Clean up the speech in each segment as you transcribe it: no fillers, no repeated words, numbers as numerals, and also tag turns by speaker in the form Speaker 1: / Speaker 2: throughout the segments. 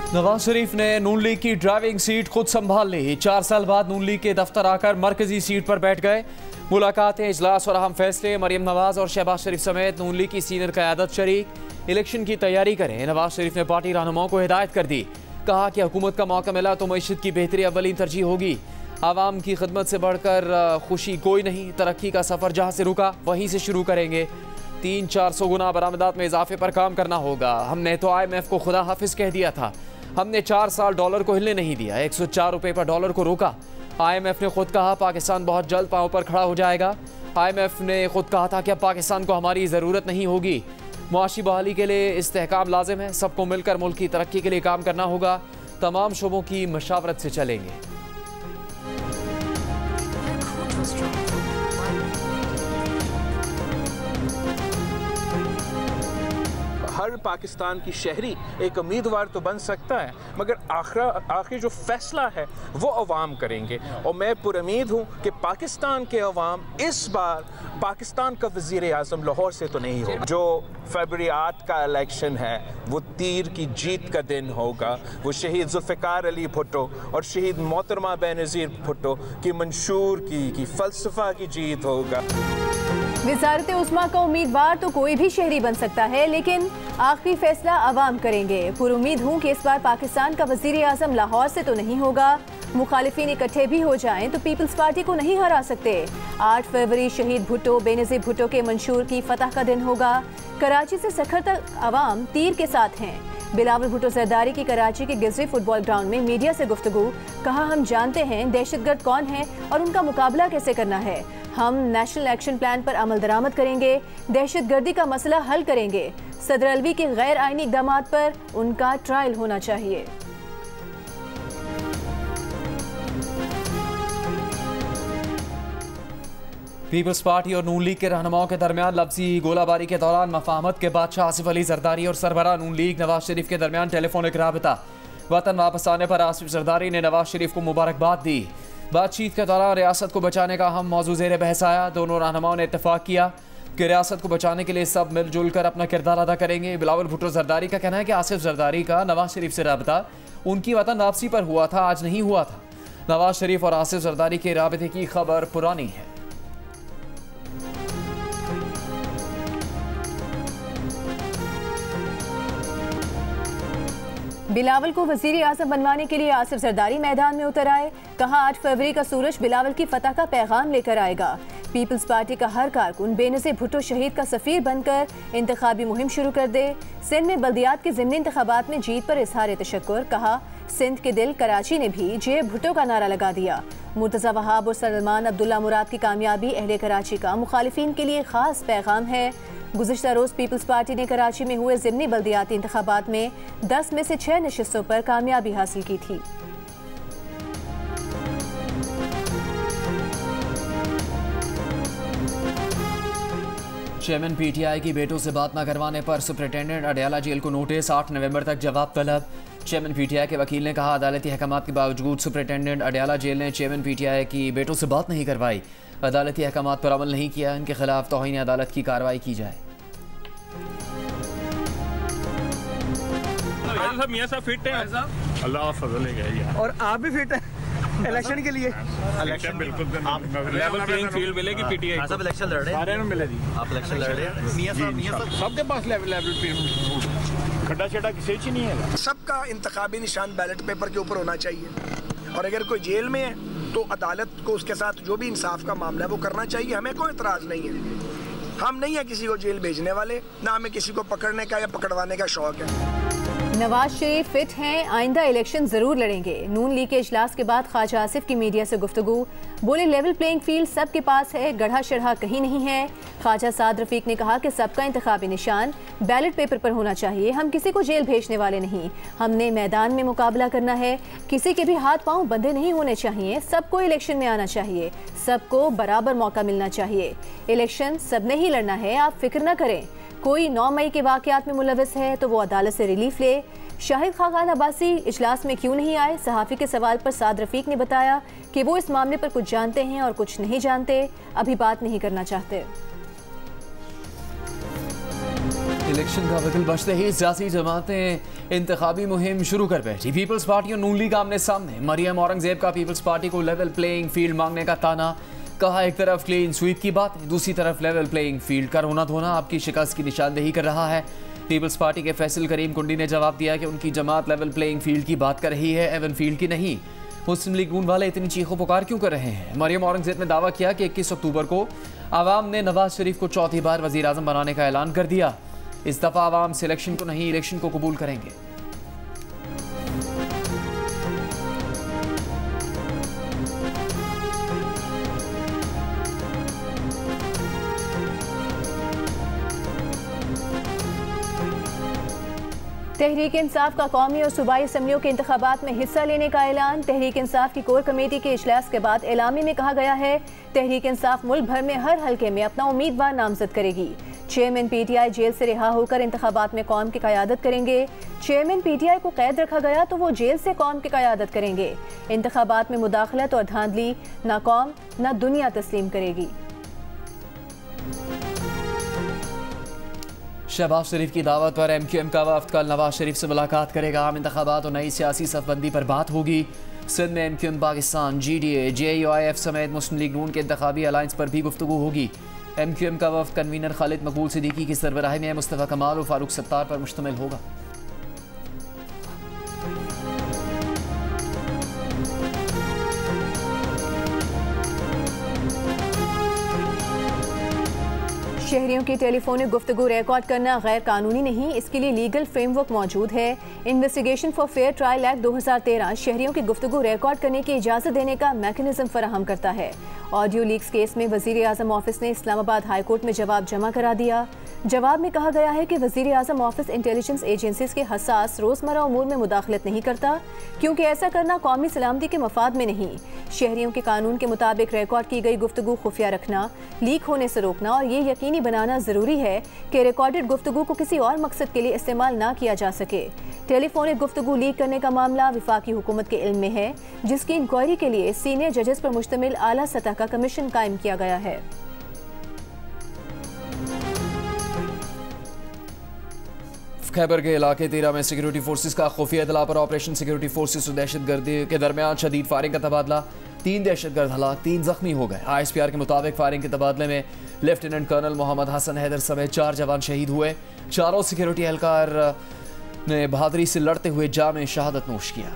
Speaker 1: नवाज शरीफ ने नून लीग की driving seat खुद संभाल ली। 4 साल बाद नून लीग के दफ्तर आकर मरकजी सीट पर बैठ गए। मुलाकातें, इजलास और अहम फैसले। मरियम नवाज और शहबाज शरीफ समेत नून लीग की सीनियर क़यादत शरीक। इलेक्शन की तैयारी करें। नवाज शरीफ ने पार्टी रहनुमाओं को हिदायत कर दी। कहा कि हुकूमत का मौका मिला तो मईशत की बेहतरी अव्वलीन तरजीह होगी। आवाम की खिदमत से बढ़कर खुशी कोई नहीं। तरक्की का सफ़र जहाँ से रुका वहीं से शुरू करेंगे। 300-400 गुना बरामदात में इजाफे पर काम करना होगा। हमने तो IMF को खुदा हाफिज कह दिया था। हमने 4 साल डॉलर को हिलने नहीं दिया। 104 रुपये पर डॉलर को रोका। IMF ने खुद कहा पाकिस्तान बहुत जल्द पाँव पर खड़ा हो जाएगा। IMF ने खुद कहा था कि अब पाकिस्तान को हमारी ज़रूरत नहीं होगी। मुआशी बहाली के लिए इस्तेहकाम लाजिम है। सबको मिलकर मुल्क की तरक्की के लिए काम करना होगा। तमाम शोबों की मशावरत से चलेंगे।
Speaker 2: हर पाकिस्तान की शहरी एक उम्मीदवार तो बन सकता है, मगर आखिर जो फैसला है वो अवाम करेंगे। और मैं पुरुम्मीद हूँ कि पाकिस्तान के अवाम इस बार पाकिस्तान का वज़ीर आज़म लाहौर से तो नहीं होगा। जो फरवरी 8 का इलेक्शन है वो तीर की जीत का दिन होगा। वो शहीद जुल्फ़िकार अली भुट्टो और शहीद मोहतरमा बेनज़ीर भुट्टो की मंशूर की फ़लसफ़ा की जीत होगा।
Speaker 3: वज़ारत उस्मा का उम्मीदवार तो कोई भी शहरी बन सकता है, लेकिन आखिरी फैसला अवाम करेंगे। पुरुम्मीद हूँ कि इस बार पाकिस्तान का वज़ीर आज़म लाहौर से तो नहीं होगा। मुखालिफिन इकट्ठे भी हो जाएं तो पीपल्स पार्टी को नहीं हरा सकते। 8 फरवरी शहीद भुट्टो बेनज़ीर भुट्टो के मंशूर की फतह का दिन होगा। कराची से सखर तक अवाम तीर के साथ हैं। बिलावल भुट्टो जरदारी की कराची के गिजरी फुटबॉल ग्राउंड में मीडिया से गुफ्तगू। कहा, हम जानते हैं दहशतगर्द कौन है और उनका मुकाबला कैसे करना है। हम नेशनल एक्शन प्लान पर अमल दरामद करेंगे। दहशतगर्दी का मसला हल करेंगे। सदर अलवी के गैर आइनी इक़दामात पर उनका ट्रायल होना चाहिए।
Speaker 1: पीपल्स पार्टी और नून लीग के रहनुमाओं के दरमियान लफ्जी गोलाबारी के दौरान मफाहमत के बादशाह आसिफ अली जरदारी और सरबराह नून लीग नवाज शरीफ के दरमियान टेलीफोनिक राबता। वतन वापस आने पर आसिफ जरदारी ने नवाज शरीफ को मुबारकबाद दी। बातचीत के दौरान रियासत को बचाने का अहम मौजू ज़ेर बहस आया। दोनों रहनुमाओं ने इत्तेफाक किया कि रियासत को बचाने के लिए सब मिलजुल कर अपना किरदार अदा करेंगे। बिलावल भुट्टो जरदारी का कहना है कि आसिफ जरदारी का नवाज शरीफ से राबता उनकी वतन वापसी पर हुआ था, आज नहीं हुआ था। नवाज शरीफ और आसिफ जरदारी के राबते की खबर पुरानी है।
Speaker 3: बिलावल को वज़ीर आज़म बनवाने के लिए आसिफ जरदारी मैदान में उतर आए। कहा, 8 फरवरी का सूरज बिलावल की फतह का पैगाम लेकर आएगा। पीपल्स पार्टी का हर कारकुन बेनज़ीर भुट्टो शहीद का सफ़ीर बनकर इंतखाबी मुहिम शुरू कर दे। सिंध में बल्दियात के ज़िमनी इंतखाबात में जीत पर इज़हार तशक्कुर। कहा, सिंध के दिल कराची ने भी जे भुट्टो का नारा लगा दिया। मुर्तज़ा वहाब और सलमान अब्दुल्ला मुराद की कामयाबी अहले कराची का मुखालिफिन के लिए ख़ास पैगाम है। गुज़िश्ता रोज़ पीपल्स पार्टी ने कराची में हुए ज़िमनी बल्दियाती इंतखाबात में 10 में से 6 नशिस्तों पर कामयाबी हासिल की थी।
Speaker 1: चेयरमैन PTI की बेटों से बात न करवाने पर सुपरिटेंडेंट अडयाला जेल को नोटिस। 8 नवंबर तक जवाब तलब। चेयरमैन PTI के वकील ने कहा, अदालती अहकामात के बावजूद सुपरिटेंडेंट अडयाला जेल ने चेयरमैन PTI की बेटों से बात नहीं करवाई। अदालती अहकामात पर अमल नहीं किया। इनके खिलाफ तौहीन अदालत की कार्रवाई की जाए।
Speaker 4: मियां साहब फिट हैं, अल्लाह फजल है
Speaker 5: और आप भी फिट हैं इलेक्शन के लिए।
Speaker 4: इलेक्शन बिल्कुल लेवल प्लेइंग फील्ड मिलेगी PTI
Speaker 5: सब इलेक्शन लड़ रहे हैं,
Speaker 4: सारे में मिलेगी।
Speaker 5: आप इलेक्शन लड़ रहे हैं मियां साहब
Speaker 4: सबके पास लेवल प्लेइंग खड्डा छड्डा किसी ही नहीं है।
Speaker 6: सबका इंतखाबी निशान बैलेट पेपर के ऊपर होना चाहिए और अगर कोई जेल में है तो अदालत को उसके साथ जो भी इंसाफ का मामला है वो करना चाहिए। हमें कोई एतराज़ नहीं है। हम नहीं है किसी को जेल भेजने वाले, ना हमें किसी को पकड़ने का या पकड़वाने का शौक है।
Speaker 3: नवाज शरीफ फिट हैं, आइंदा इलेक्शन जरूर लड़ेंगे। नून लीग के इजलास के बाद ख्वाजा आसिफ की मीडिया से गुफ्तगू। बोले, लेवल प्लेइंग फील्ड सबके पास है, गढ़ा चढ़ा कहीं नहीं है। ख्वाजा साद रफीक ने कहा कि सबका इंतखाबी निशान बैलेट पेपर पर होना चाहिए। हम किसी को जेल भेजने वाले नहीं, हमने मैदान में मुकाबला करना है। किसी के भी हाथ पांव बंधे नहीं होने चाहिए। सबको इलेक्शन में आना चाहिए, सबको बराबर मौका मिलना चाहिए। इलेक्शन सबने ही लड़ना है, आप फिक्र न करें। कोई 9 मई के वाक़यात में मुलविस है तो वो अदालत से रिलीफ ले। शाहिद खाकान अब्बासी इजलास में क्यों नहीं आए? सहाफ़ी के सवाल पर साद रफीक ने बताया कि वो इस मामले पर कुछ जानते हैं और कुछ नहीं जानते, अभी बात नहीं करना चाहते।
Speaker 1: इलेक्शन का वकील बचते ही सियासी जमातें इंतखाबी मुहिम शुरू कर बैठी। पीपल्स पार्टी और नून लीग आमने सामने। मरियम औरंगजेब का पीपल्स पार्टी को लेवल प्लेइंग फील्ड मांगने का ताना। कहा एक तरफ क्लीन स्वीप की बात, दूसरी तरफ लेवल प्लेइंग फील्ड का रोना धोना आपकी शिकस्त की निशानदेही कर रहा है। पीपल्स पार्टी के फैसल करीम कुंडी ने जवाब दिया कि उनकी जमात लेवल प्लेइंग फील्ड की बात कर रही है, एवन फील्ड की नहीं। मुस्लिम लीग नून वाले इतनी चीखों पुकार क्यों कर रहे हैं? मरियम औरंगजेब ने दावा किया कि 21 अक्टूबर को आवाम ने नवाज शरीफ को चौथी बार वजीर आजम बनाने का ऐलान कर दिया। इस दफा आवाम सिलेक्शन को नहीं, इलेक्शन को कबूल करेंगे।
Speaker 3: तहरीक इंसाफ का कौमी और सूबाई असम्बलियों के इंतखाबात में हिस्सा लेने का ऐलान। तहरीक इंसाफ की कोर कमेटी के इजलास के बाद एलामी में कहा गया है तहरीक इंसाफ मुल्क भर में हर हल्के में अपना उम्मीदवार नामजद करेगी। चेयरमैन पीटीआई जेल से रिहा होकर इंतखाबात में कौम की क़यादत करेंगे। चेयरमैन पीटीआई को कैद रखा गया तो वो जेल से कौम की क़यादत करेंगे। इंतखाबात में मुदाखलत और धांधली ना कौम ना दुनिया तस्लीम करेगी।
Speaker 1: शहबाज शरीफ की दावत पर MQM का वफ्द कल नवाज शरीफ से मुलाकात करेगा। आम इंतखाबात और नई सियासी सफबंदी पर बात होगी। सिंध में MQM पाकिस्तान, GDA, JUIF समेत मुस्लिम लीग नून के इंतखाबी अलायंस पर भी गुफ्तगू होगी। MQM का वफ्द कन्वीनर खालिद मकबूल सिद्दीकी की सरबराही में मुस्तफ़ा कमाल और फारूक सत्तार पर मुश्तमिल होगा।
Speaker 3: शहरियों की टेलीफोनिक गुफ्तगू रिकॉर्ड करना गैर कानूनी नहीं, इसके लिए लीगल फ्रेमवर्क मौजूद है। Investigation for fair trial act 2013 शहरियों की गुफ्तगू रिकॉर्ड करने की इजाज़त देने का मैकेनिज्म फराहम करता है। ऑडियो लीक्स केस में वज़ीर आज़म ऑफिस ने इस्लामाबाद हाई कोर्ट में जवाब जमा करा दिया। जवाब में कहा गया है कि वज़ीर आज़म ऑफिस इंटेलिजेंस एजेंसीज के हसास रोज़मर्रा उमूर में मुदाखलत नहीं करता, क्योंकि ऐसा करना कौमी सलामती के मफाद में नहीं। शहरियों के कानून के मुताबिक रिकॉर्ड की गई गुफ्तगू खुफिया रखना, लीक होने से रोकना और ये यकीनी बनाना ज़रूरी है कि रिकॉर्डेड गुफ्तगू को किसी और मकसद के लिए इस्तेमाल ना किया जा सके। टेलीफोनिक गुफ्तगू लीक करने का मामला वफाकी हुकूमत के इल्म में है, जिसकी इंक्वायरी के लिए सीनियर जजेस पर मुश्तमिल आला सतह का कमीशन कायम किया गया है।
Speaker 1: खैबर के इलाके 13 में सिक्योरिटी फोर्सेस का खुफिया इतला पर ऑपरेशन सिक्योरिटी फोर्सेस और दहशतगर्दी के दरमियान शदीद फायरिंग का तबादला। 3 दहशतगर्द हलाक, 3 जख्मी हो गए। ISPR के मुताबिक फायरिंग के तबादले में लेफ्टिनेंट कर्नल मोहम्मद हसन हैदर समेत 4 जवान शहीद हुए। चारों सिक्योरिटी एहलकार ने बहादुरी से लड़ते हुए जाम शहादत नोश किया।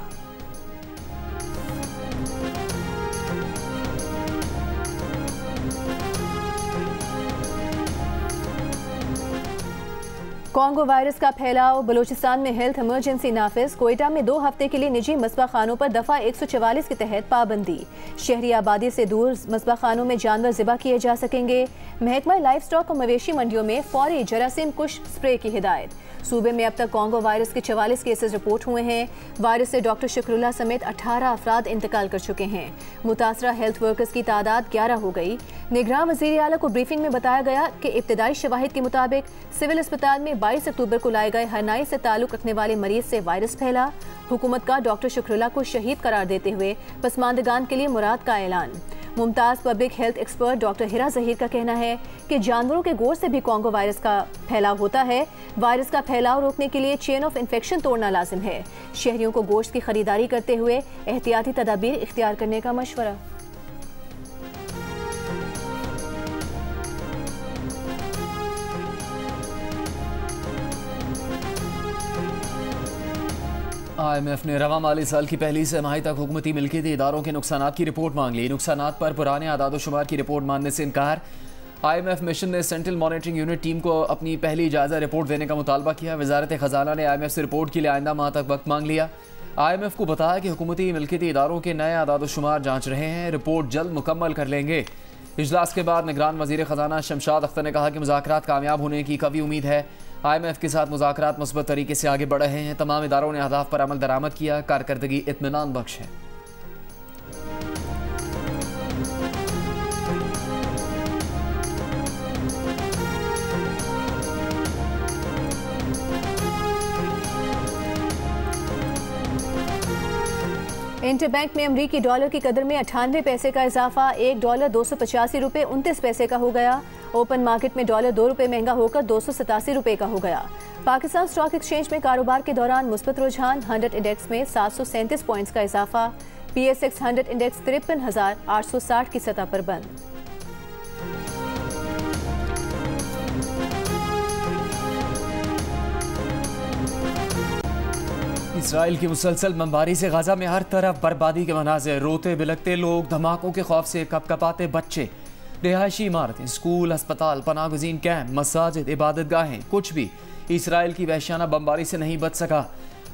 Speaker 3: कॉन्गो वायरस का फैलाव, बलूचिस्तान में हेल्थ इमरजेंसी नाफिज। कोयटा में 2 हफ्ते के लिए निजी मस्बा खानों पर दफ़ा 144 के तहत पाबंदी। शहरी आबादी से दूर मस्बा खानों में जानवर ज़िबा किए जा सकेंगे। महकमा लाइफ स्टॉक और मवेशी मंडियों में फौरी जरासीम कुश स्प्रे की हिदायत। सूबे में अब तक कॉन्गो वायरस के 44 केसेस रिपोर्ट हुए हैं। वायरस से डॉक्टर शुक्रुल्लाह समेत 18 अफराद इंतकाल कर चुके हैं। मुतासरा हेल्थ वर्कर्स की तादाद 11 हो गई। निगरान वज़ीर आला को ब्रीफिंग में बताया गया कि इब्तदाई शवाहिद के मुताबिक सिविल अस्पताल में 22 अक्टूबर को लाए गए हरनाई से ताल्लुक़ रखने वाले मरीज से वायरस फैला। हुकूमत का डॉक्टर शुक्रुल्लाह को शहीद करार देते हुए पसमानदगान के लिए मुराद का ऐलान। Mumtaz public health expert doctor Hira Zaheer का कहना है कि जानवरों के गोश्त से भी कॉन्गो वायरस का फैलाव होता है। वायरस का फैलाव रोकने के लिए चेन ऑफ इन्फेक्शन तोड़ना लाजिम है। शहरियों को गोश्त की खरीदारी करते हुए एहतियाती तदाबीर इख्तियार करने का मशवरा।
Speaker 1: IMF ने रवा माली साल की पहली सेमाही तक हुकूमती मिल्कियती इदारों के नुकसानात की रिपोर्ट मांग ली। नुकसानात पर पुराने आदादोशुमार की रिपोर्ट मानने से इनकार। IMF मिशन ने सेंट्रल मॉनिटरिंग यूनिट टीम को अपनी पहली जायजा रिपोर्ट देने का मुतालबा किया। वजारत खजाना ने IMF से रिपोर्ट के लिए आइंदा माह तक वक्त मांग लिया। IMF को बताया कि हुकूमती मिल्कियती इदारों के नए आदादोशुमार जाँच रहे हैं, रिपोर्ट जल्द मुकम्मल कर लेंगे। इजलास के बाद निगरान वज़ीर ख़जाना शमशाद अख्तर ने कहा कि मुज़ाकरात कामयाब होने की कवी उम्मीद है। IMF के साथ मुज़ाकरात मुस्बत तरीके से आगे बढ़ रहे हैं। तमाम इदारों ने अहदाफ पर अमल दरामद किया। कारकर्दगी इत्मीनान बख्श है।
Speaker 3: इंटरबैंक में अमरीकी डॉलर की कदर में 98 पैसे का इजाफा, $1 285 रुपये 29 पैसे का हो गया। ओपन मार्केट में डॉलर 2 रुपये महंगा होकर 287 रुपये का हो गया। पाकिस्तान स्टॉक एक्सचेंज में कारोबार के दौरान मुस्बत रुझान, 100 इंडेक्स में 737 पॉइंट्स का इजाफा। PSX 100 इंडेक्स 53,860 की सतह पर बंद।
Speaker 1: इसराइल की मुसलसल बमबारी से गाजा में हर तरफ बर्बादी के मनाज़िर, रोते बिलखते लोग, धमाकों के खौफ से कपकपाते बच्चे, रिहायशी इमारतें, स्कूल, अस्पताल, पनाहगज़ीन कैंप, मसाजिद, इबादत गाहें, कुछ भी इसराइल की वहशियाना बमबारी से नहीं बच सका।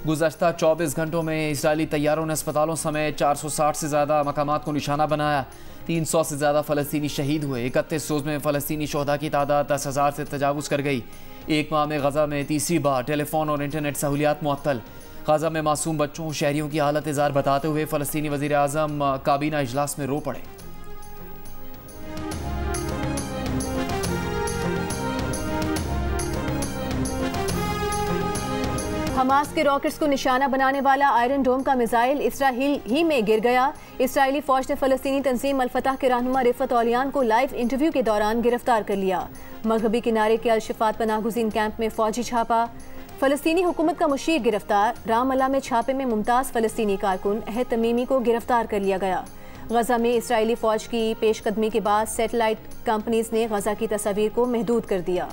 Speaker 1: गुज़श्ता 24 घंटों में इसराइली तैयारों ने अस्पतालों समेत 460 से ज़्यादा मकामात को निशाना बनाया। 300 से ज़्यादा फ़लस्तीनी शहीद हुए। 31 रोज़ में फ़लस्तीनी शोहदा की तादाद 10,000 से तजावुज़ कर गई। एक माह में गज़ा में तीसरी बार टेलीफोन और इंटरनेट सहूलियात मुअत्तल। गज़ा में मासूम बच्चों, शहरियों की हालत इज़ार बताते हुए फ़लस्तीनी वज़ीर आज़म काबीना इजलास में रो पड़े।
Speaker 3: हमास के रॉकेट्स को निशाना बनाने वाला आयरन डोम का मिसाइल इसराइल ही में गिर गया। इसराइली फौज ने फ़लस्तीनी तंजीम अल-फतह के रहनुमा रिफत औलियान को लाइव इंटरव्यू के दौरान गिरफ्तार कर लिया। मगरबी किनारे के अल-शिफात पनाहगज़ीन कैंप में फौजी छापा। फ़लस्तीनी हुकूमत का मुशीर गिरफ्तार। रामअल्ला में छापे में मुमताज़ फ़लस्तीनी कारकुन अहद तमीमी को गिरफ्तार कर लिया गया। गज़ा में इसराइली फ़ौज की पेशकदमी के बाद सैटेलाइट कंपनीज़ ने गज़ा की तस्वीर को महदूद कर दिया।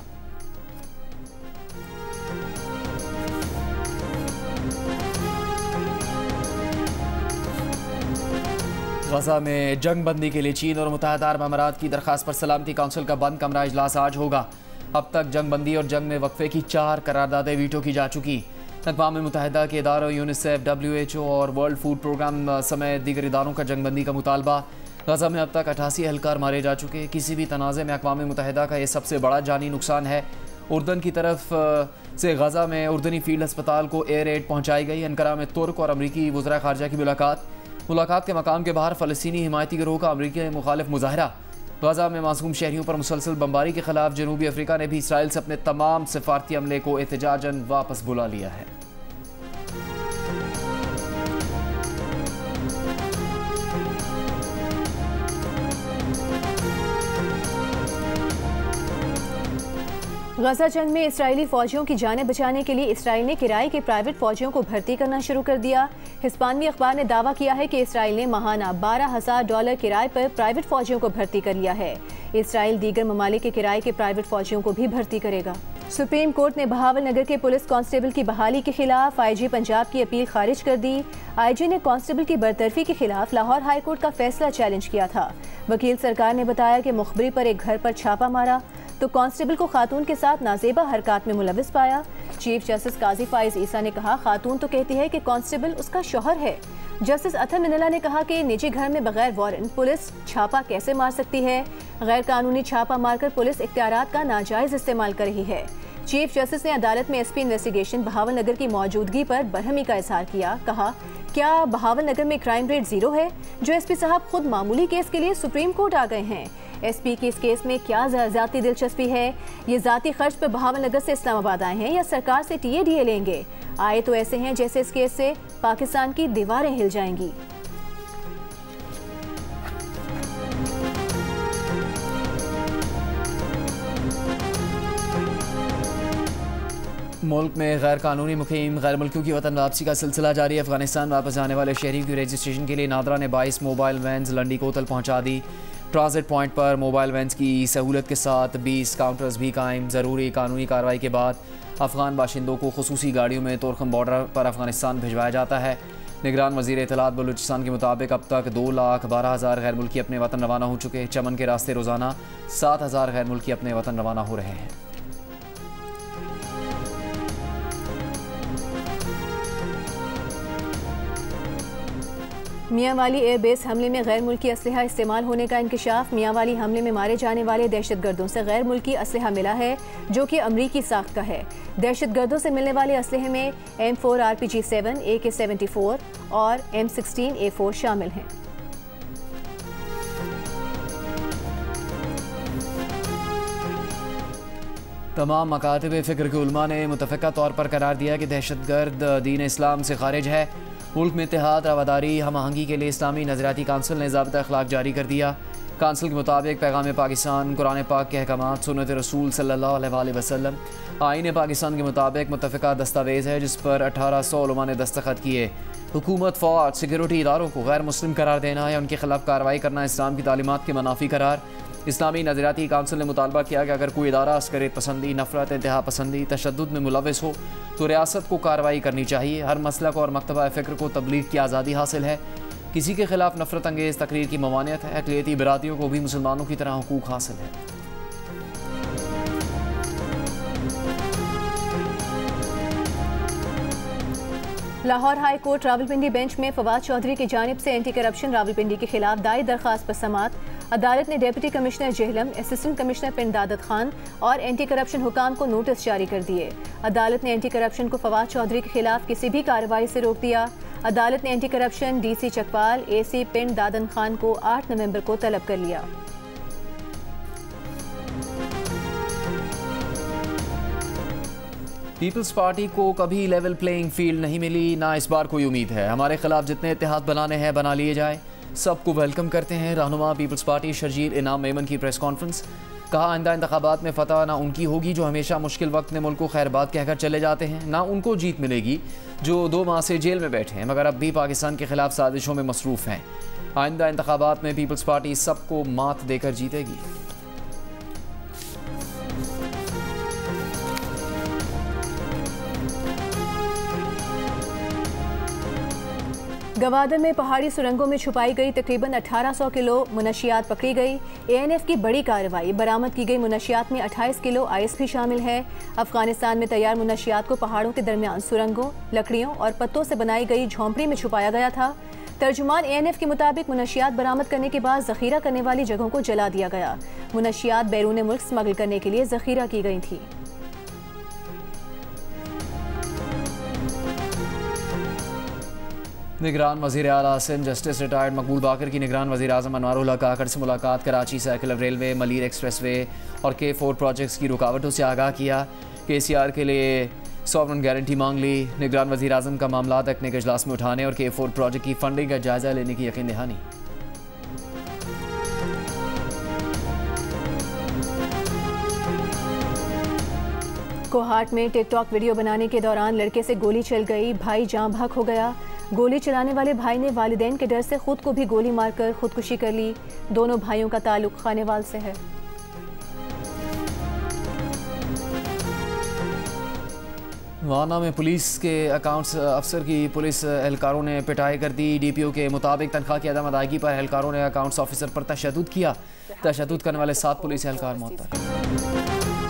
Speaker 1: गज़ा में जंग बंदी के लिए चीन और मुत्तहिदा अरब अमारात की दरख्वास्त पर सलामती काउंसिल का बंद कमरा इजलास आज होगा। अब तक जंग बंदी और जंग में वक्फे की 4 करारदादें वीटो की जा चुकी। अक़वाम मुत्तहिदा के इदारों यूनिसेफ, WHO और वर्ल्ड फूड प्रोग्राम समेत दीगर इदारों का जंग बंदी का मुतालबा। गज़ा में अब तक 88 एहलकार मारे जा चुके। किसी भी तनाज़े में अक़वाम मुत्तहिदा का ये सबसे बड़ा जानी नुकसान है। उर्दन की तरफ से गज़ा में उर्दनी फील्ड अस्पताल को एयर एड पहुँचाई गई। अनकरा में तुर्क और अमरीकी वज़राए ख़ारजा की मुलाकात के मकाम के बाहर फ़लस्तीनी हिमायती गिरोह का अमरीकी मुखालिफ मुजाहरा। गज़ा में मासूम शहरियों पर मुसलसल बमबारी के खिलाफ जनूबी अफ्रीका ने भी इसराइल से अपने तमाम सिफारती अमले को एहतजाजन वापस बुला लिया है।
Speaker 3: गज़ा जंग में इसराइली फ़ौजियों की जानें बचाने के लिए इसराइल ने किराए के प्राइवेट फ़ौजियों को भर्ती करना शुरू कर दिया। हिस्पानवी अखबार ने दावा किया है कि इसराइल ने माहाना $12,000 किराए पर प्राइवेट फ़ौजियों को भर्ती कर लिया है। इसराइल दीगर ममालिक के किराए के प्राइवेट फ़ौजियों को भी भर्ती करेगा। सुप्रीम कोर्ट ने बहावल नगर के पुलिस कांस्टेबल की बहाली के खिलाफ IG पंजाब की अपील खारिज कर दी। IG ने कांस्टेबल की बरतरफी के खिलाफ लाहौर हाई कोर्ट का फैसला चैलेंज किया था। वकील सरकार ने बताया कि मुखबरी पर एक घर पर छापा मारा तो कांस्टेबल को खातून के साथ नाजेबा हरकत में मुलविस पाया। चीफ जस्टिस काजी फाइज ईसा ने कहा, खातून तो कहती है कि कांस्टेबल उसका शौहर है। जस्टिस अथर मिनला ने कहा कि निजी घर में बगैर वारंट पुलिस छापा कैसे मार सकती है। गैर कानूनी छापा मारकर पुलिस इख्तियारात का नाजायज इस्तेमाल कर रही है। चीफ जस्टिस ने अदालत में SP इन्वेस्टिगेशन बहावल नगर की मौजूदगी पर बरहमी का इजहार किया। कहा, क्या बहावल नगर में क्राइम रेट 0 है? जो SP साहब खुद मामूली केस के लिए सुप्रीम कोर्ट आ गए हैं। SP की इस केस में क्या ज़ाती दिलचस्पी है? ये ज़ाती खर्च पर बहावल नगर से इस्लामाबाद आए हैं या सरकार से TADA लेंगे? आए तो ऐसे हैं जैसे इस केस से पाकिस्तान की दीवारें हिल जाएंगी।
Speaker 1: मुल्क में गैर कानूनी मुकीम गैर मुल्कियों की वतन वापसी का सिलसिला जारी। अफगानिस्तान वापस आने वाले शहरियों की रजिस्ट्रेशन के लिए नादरा ने 22 मोबाइल वैन्स लंडी कोतल पहुंचा दी। ट्रांजिट पॉइंट पर मोबाइल वैन्स की सहूलत के साथ 20 काउंटर्स भी कायम। ज़रूरी कानूनी कार्रवाई के बाद अफगान बाशिंदों को खुसूसी गाड़ियों में तोरखम बॉर्डर पर अफगानिस्तान भिजवाया जाता है। निगरान वज़ीर इत्तलात बलूचिस्तान के मुताबिक अब तक 2,12,000 गैर मुल्की अपने वतन रवाना हो चुके। चमन के रास्ते रोज़ाना 7,000 गैर मुल्की अपने वतन रवाना हो रहे हैं।
Speaker 3: मियांवाली एयरबेस हमले में गैर मुल्की असलहा इस्तेमाल होने का इंकशाफ। मियांवाली हमले में मारे जाने वाले दहशतगर्दों से गैर मुल्की असलहा मिला है जो कि अमरीकी साख्त का है। दहशतगर्दों से मिलने वाले असलहे में M4 RPG-7, AK-74 और M16 A4 शामिल हैं।
Speaker 1: तमाम मकातब फ़िक्र के उलमा ने मुतफ़िक़ा तौर पर करार दिया कि दहशतगर्द दीन इस्लाम से खारिज है। मुल्क में इत्तेहाद, रवादारी, हम आहंगी के लिए इस्लामी नज़रियाती काउंसिल ने ज़ाबिता अखलाक जारी कर दिया। काउंसिल के मुताबिक पैगाम पाकिस्तान, कुरान पाक के अहकामात, सुन्नत रसूल सल्लल्लाहु अलैहि वसल्लम, आईन पाकिस्तान के मुताबिक मुत्तफ़िका दस्तावेज़ है जिस पर 1800 उलमा ने दस्तखत किए। हुकूमत, फ़ौज, सिक्योरिटी इदारों को गैर मुस्लिम करार देना या उनके खिलाफ कार्रवाई करना इस्लाम की तालीमात के मनाफी करार। इस्लामी नज़रियाती काउंसिल ने मुतालबा किया कि अगर कोई इदारा अस्करियत पसंदी, नफरत, इंतहा पसंदी, तशद्दुद में मुलव्वस हो तो रियासत को कार्रवाई करनी चाहिए। हर मसलक और मकतबा फ़िक्र को तबलीग की आज़ादी हासिल है। किसी के खिलाफ नफरत अंगेज़ तकरीर की ममानियत है। अक़लियती बरातियों को भी मुसलमानों की तरह हुकूक हासिल है।
Speaker 3: Lahore high court Rawalpindi bench में फवाद चौधरी की जानिब से एंटी करप्शन रावलपिंडी के खिलाफ दायर दरख्वास्त पर समात। अदालत ने deputy commissioner Jhelum, assistant commissioner पिंड दादत खान और एंटी करप्शन हुकाम को नोटिस जारी कर दिए। अदालत ने एंटी करप्शन को फवाद चौधरी के खिलाफ किसी भी कार्रवाई से रोक दिया। अदालत ने anti corruption DC Chakwal, AC पिंड दादन खान को 8 नवंबर को तलब कर लिया।
Speaker 1: पीपल्स पार्टी को कभी लेवल प्लेइंग फील्ड नहीं मिली, ना इस बार कोई उम्मीद है। हमारे खिलाफ जितने इत्तेहाद बनाने हैं बना लिए जाए, सबको वेलकम करते हैं। रहनुमा पीपल्स पार्टी शर्जील इनाम मेमन की प्रेस कॉन्फ्रेंस। कहा आइंदा इंतखाबात में फतह ना उनकी होगी जो हमेशा मुश्किल वक्त में मुल्क को खैरबाद कहकर चले जाते हैं, ना उनको जीत मिलेगी जो 2 माह से जेल में बैठे हैं मगर अब भी पाकिस्तान के खिलाफ साजिशों में मसरूफ़ हैं। आइंदा इंतखाबात में पीपल्स पार्टी सबको मात देकर जीतेगी।
Speaker 3: गवादर में पहाड़ी सुरंगों में छुपाई गई तकरीबन 1800 किलो मुनशियात पकड़ी गई। ANF की बड़ी कार्रवाई। बरामद की गई मुनशियात में 28 किलो आइस भी शामिल है। अफगानिस्तान में तैयार मुनशियात को पहाड़ों के दरमियान सुरंगों, लकड़ियों और पत्तों से बनाई गई झोंपड़ी में छुपाया गया था। तर्जुमान ANF के मुताबिक मुनशियात बरामद करने के बाद जखीरा करने वाली जगहों को जला दिया गया। मुनशियात बैरून मुल्क स्मगल करने के लिए जखीरा की गई थी।
Speaker 1: निगरान वज़ीर आला सिंध जस्टिस रिटायर्ड मकबूल बाकर की निगरान वज़ीर आज़म अनवारुल हक काकड़ से मुलाकात। Karachi cycle railway, Malir express way और K4 प्रोजेक्ट्स की रुकावटों से आगाह किया। KCR के लिए सॉवरन गारंटी मांग ली। निगरान वज़ीर आज़म का मामला तकनीक के इजलास में उठाने और K4 प्रोजेक्ट की फंडिंग का जायजा लेने की यकीन दहानी।
Speaker 3: कोहाट में टिकटॉक वीडियो बनाने के दौरान लड़के से गोली चल गई, भाई जाँ भाग हो गया। गोली चलाने वाले भाई ने वालिदैन के डर से खुद को भी गोली मारकर खुदकुशी कर ली। दोनों भाइयों का ताल्लुक खानेवाल से है।
Speaker 1: वाना में पुलिस के अकाउंट्स अफसर की पुलिस एहलकारों ने पिटाई कर दी। DPO के मुताबिक तनख्वाह की अदम अदायगी पर एहलकारों ने अकाउंट्स ऑफिसर पर तशद्दुद किया। तशद्दुद करने वाले 7 पुलिस एहलकार मुअत्तल।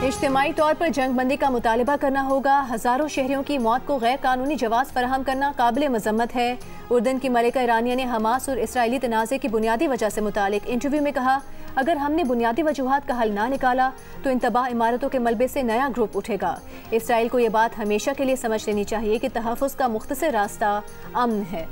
Speaker 3: इज्तिमाई तौर पर जंगबंदी का मुतालबा करना होगा। हज़ारों शहरियों की मौत को गैर कानूनी जवाज़ फराहम करना काबिल मज़म्मत है। उर्दन की मलिका ईरानिया ने हमास और इसराइली तनाज़े की बुनियादी वजह से मुतालिक इंटरव्यू में कहा, अगर हमने बुनियादी वजूहात का हल ना निकाला तो इन तबाह इमारतों के मलबे से नया ग्रुप उठेगा। इसराइल को ये बात हमेशा के लिए समझ लेनी चाहिए कि तहफ़्फ़ुज़ का मुख्तसर रास्ता अमन है।